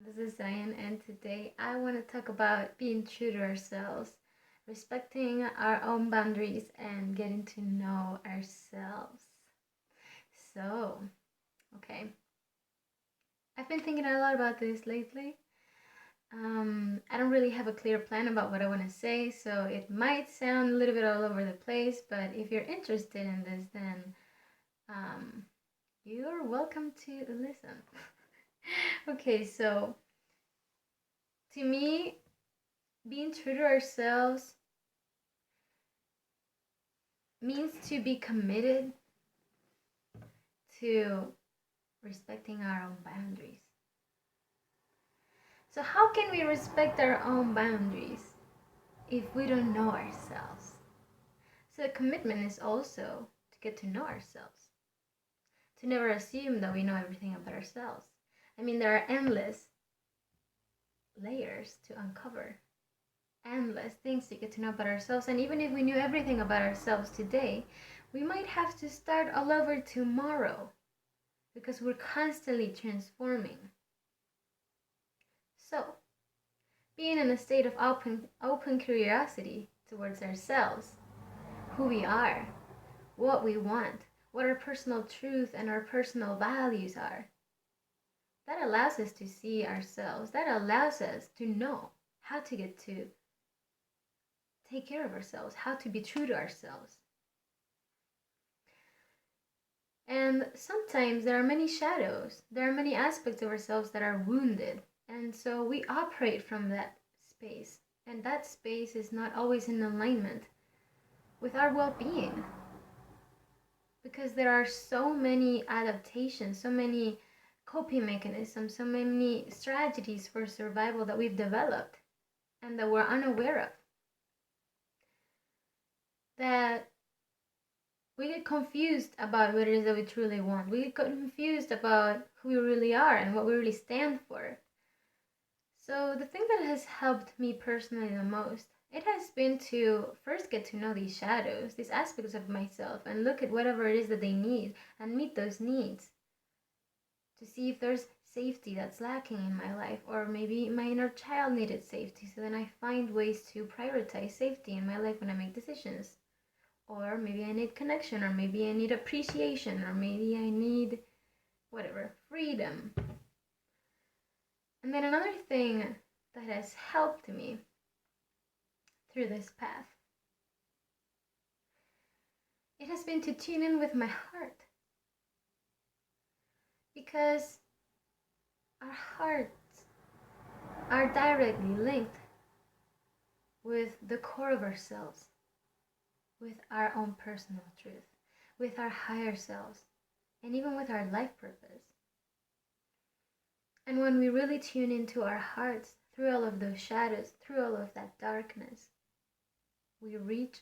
This is Diane, and today I want to talk about being true to ourselves, respecting our own boundaries, and getting to know ourselves. So, okay, I've been thinking a lot about this lately. I don't really have a clear plan about what I want to say, so it might sound a little bit all over the place, but if you're interested in this, then you're welcome to listen. Okay, so to me, being true to ourselves means to be committed to respecting our own boundaries. So, how can we respect our own boundaries if we don't know ourselves? So, the commitment is also to get to know ourselves, to never assume that we know everything about ourselves. I mean, there are endless layers to uncover, endless things to get to know about ourselves. And even if we knew everything about ourselves today, we might have to start all over tomorrow because we're constantly transforming. So, being in a state of open curiosity towards ourselves, who we are, what we want, what our personal truth and our personal values are, that allows us to see ourselves, that allows us to know how to get to take care of ourselves, how to be true to ourselves. And sometimes there are many shadows, there are many aspects of ourselves that are wounded, and so we operate from that space, and that space is not always in alignment with our well-being, because there are so many adaptations, so many coping mechanisms, so many strategies for survival that we've developed and that we're unaware of, that we get confused about what it is that we truly want. We get confused about who we really are and what we really stand for. So the thing that has helped me personally the most, it has been to first get to know these shadows, these aspects of myself, and look at whatever it is that they need and meet those needs. To see if there's safety that's lacking in my life, or maybe my inner child needed safety, so then I find ways to prioritize safety in my life when I make decisions. Or maybe I need connection, or maybe I need appreciation, or maybe I need whatever, freedom. And then another thing that has helped me through this path, it has been to tune in with my heart. Because our hearts are directly linked with the core of ourselves, with our own personal truth, with our higher selves, and even with our life purpose. And when we really tune into our hearts through all of those shadows, through all of that darkness, we reach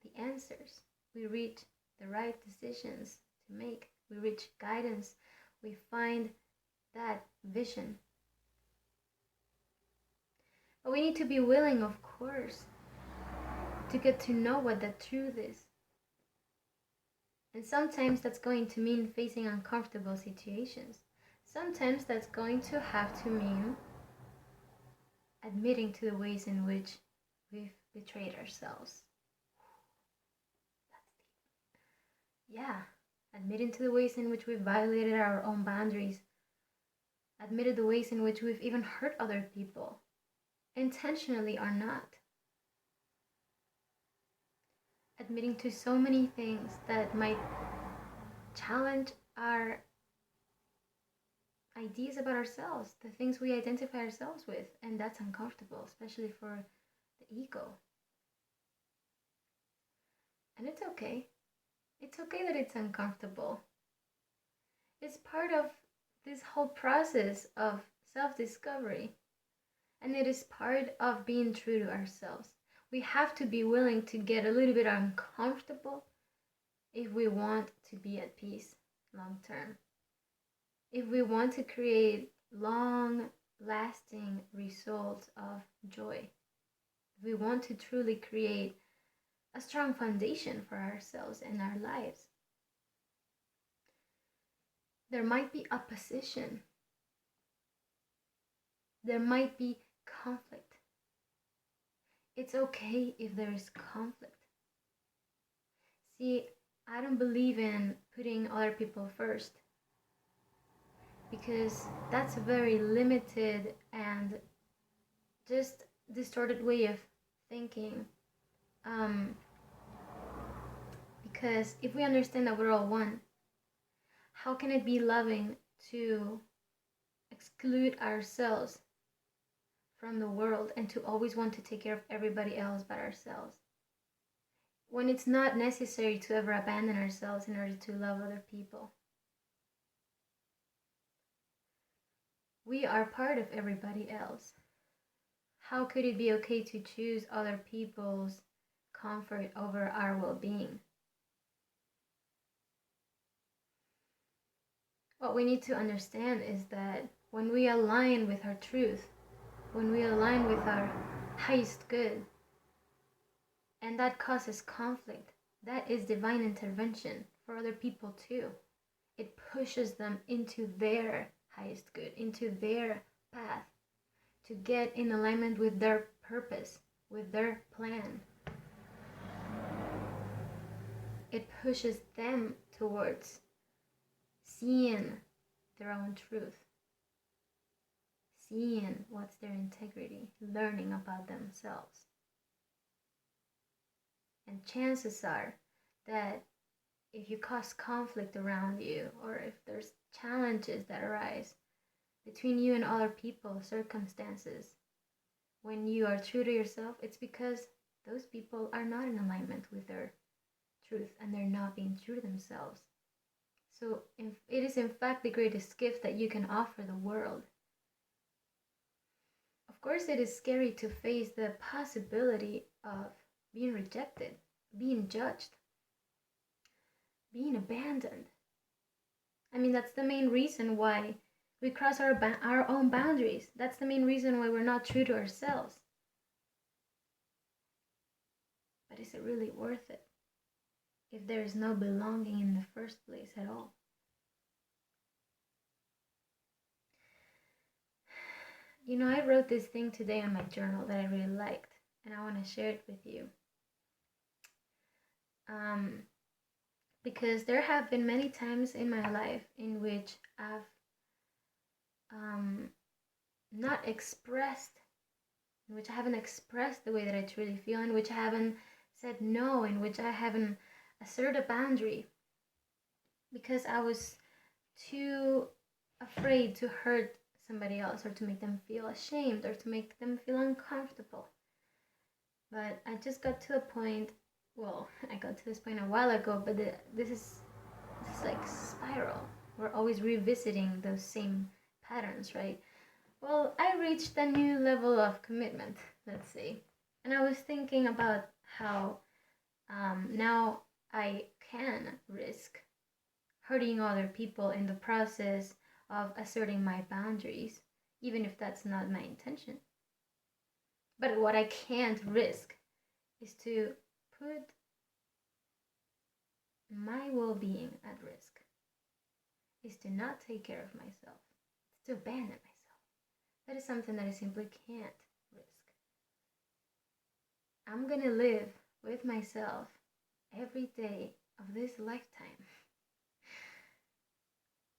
the answers. We reach the right decisions to make. We reach guidance. We find that vision. But we need to be willing, of course, to get to know what that truth is. And sometimes that's going to mean facing uncomfortable situations. Sometimes that's going to have to mean admitting to the ways in which we've betrayed ourselves. That's deep. Yeah, admitting to the ways in which we've violated our own boundaries, admitted the ways in which we've even hurt other people, intentionally or not. Admitting to so many things that might challenge our ideas about ourselves, the things we identify ourselves with, and that's uncomfortable, especially for the ego. And it's okay. It's okay that it's uncomfortable. It's part of this whole process of self-discovery, and it is part of being true to ourselves. We have to be willing to get a little bit uncomfortable if we want to be at peace long term. If we want to create long-lasting results of joy. If we want to truly create a strong foundation for ourselves and our lives. There might be opposition there might be conflict. It's okay if there is conflict. See, I don't believe in putting other people first, because that's a very limited and just distorted way of thinking. Because if we understand that we're all one, how can it be loving to exclude ourselves from the world and to always want to take care of everybody else but ourselves, when it's not necessary to ever abandon ourselves in order to love other people? We are part of everybody else. How could it be okay to choose other people's comfort over our well-being? What we need to understand is that when we align with our truth, when we align with our highest good, and that causes conflict, that is divine intervention for other people too. It pushes them into their highest good, into their path, to get in alignment with their purpose, with their plan. It pushes them towards seeing their own truth, seeing what's their integrity, learning about themselves. And chances are that if you cause conflict around you, or if there's challenges that arise between you and other people, circumstances, when you are true to yourself, it's because those people are not in alignment with their truth and they're not being true to themselves. So it is in fact the greatest gift that you can offer the world. Of course, it is scary to face the possibility of being rejected, being judged, being abandoned. I mean, that's the main reason why we cross our own boundaries. That's the main reason why we're not true to ourselves. But is it really worth it if there is no belonging in the first place at all? You know, I wrote this thing today on my journal that I really liked, and I want to share it with you. Because there have been many times in my life in which I've not expressed, in which I haven't expressed the way that I truly feel, in which I haven't said no, in which I haven't asserted a boundary, because I was too afraid to hurt somebody else, or to make them feel ashamed, or to make them feel uncomfortable. But I just got to a point, well, I got to this point a while ago, but this is like spiral. We're always revisiting those same patterns, right? Well, I reached a new level of commitment, let's say. And I was thinking about how now I can risk hurting other people in the process of asserting my boundaries, even if that's not my intention. But what I can't risk is to put my well-being at risk, is to not take care of myself, to abandon myself. That is something that I simply can't risk. I'm gonna live with myself every day of this lifetime.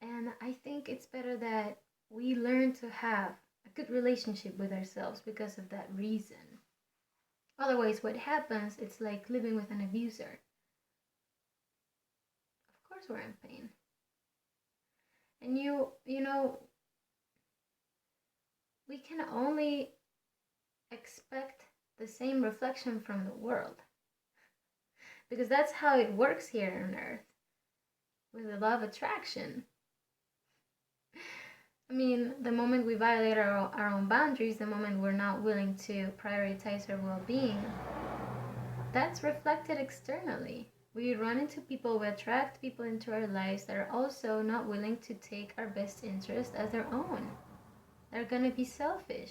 And I think it's better that we learn to have a good relationship with ourselves because of that reason. Otherwise, what happens, it's like living with an abuser. Of course we're in pain. And you know, we can only expect the same reflection from the world, because that's how it works here on Earth with the law of attraction. I mean, the moment we violate our own boundaries, the moment we're not willing to prioritize our well-being, that's reflected externally. We run into people, we attract people into our lives that are also not willing to take our best interest as their own. They're gonna be selfish.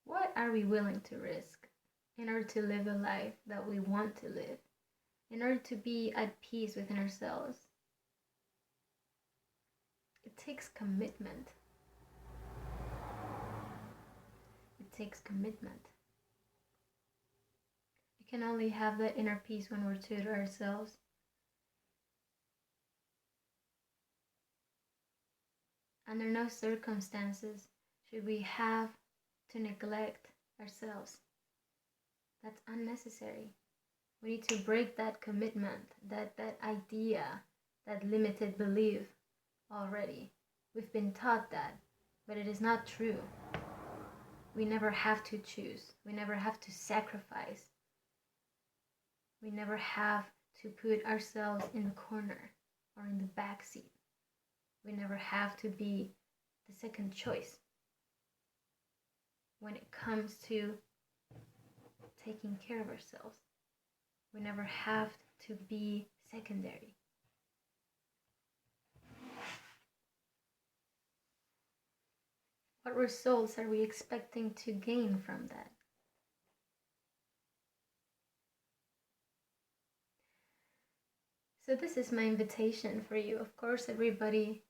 What are we willing to risk in order to live a life that we want to live? in order to be at peace within ourselves, it takes commitment. It takes commitment. We can only have that inner peace when we're true to ourselves. Under no circumstances should we have to neglect ourselves. That's unnecessary. We need to break that commitment, that idea, that limited belief already. We've been taught that, but it is not true. We never have to choose. We never have to sacrifice. We never have to put ourselves in the corner or in the back seat. We never have to be the second choice when it comes to taking care of ourselves. We never have to be secondary. What results are we expecting to gain from that? So this is my invitation for you. Of course, everybody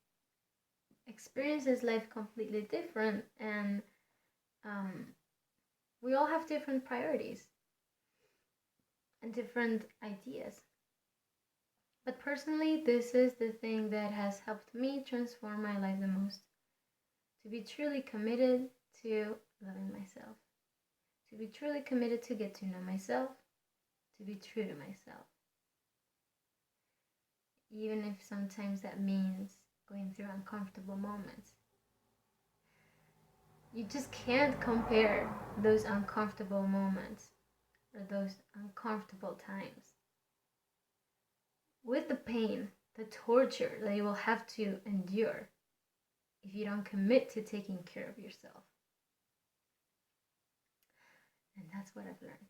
experiences life completely different, and we all have different priorities and different ideas. But personally, this is the thing that has helped me transform my life the most. To be truly committed to loving myself. To be truly committed to get to know myself. To be true to myself. Even if sometimes that means going through uncomfortable moments. You just can't compare those uncomfortable moments or those uncomfortable times with the pain, the torture that you will have to endure if you don't commit to taking care of yourself. And that's what I've learned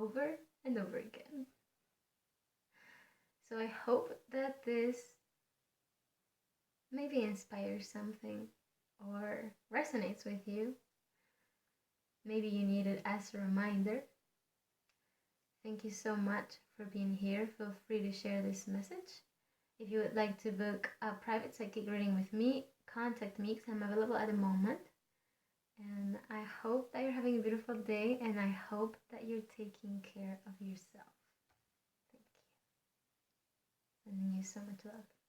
over and over again. So I hope that this maybe inspires something or resonates with you. Maybe you need it as a reminder. Thank you so much for being here. Feel free to share this message. If you would like to book a private psychic reading with me, contact me because I'm available at the moment. And I hope that you're having a beautiful day, and I hope that you're taking care of yourself. Thank you. Sending you so much love.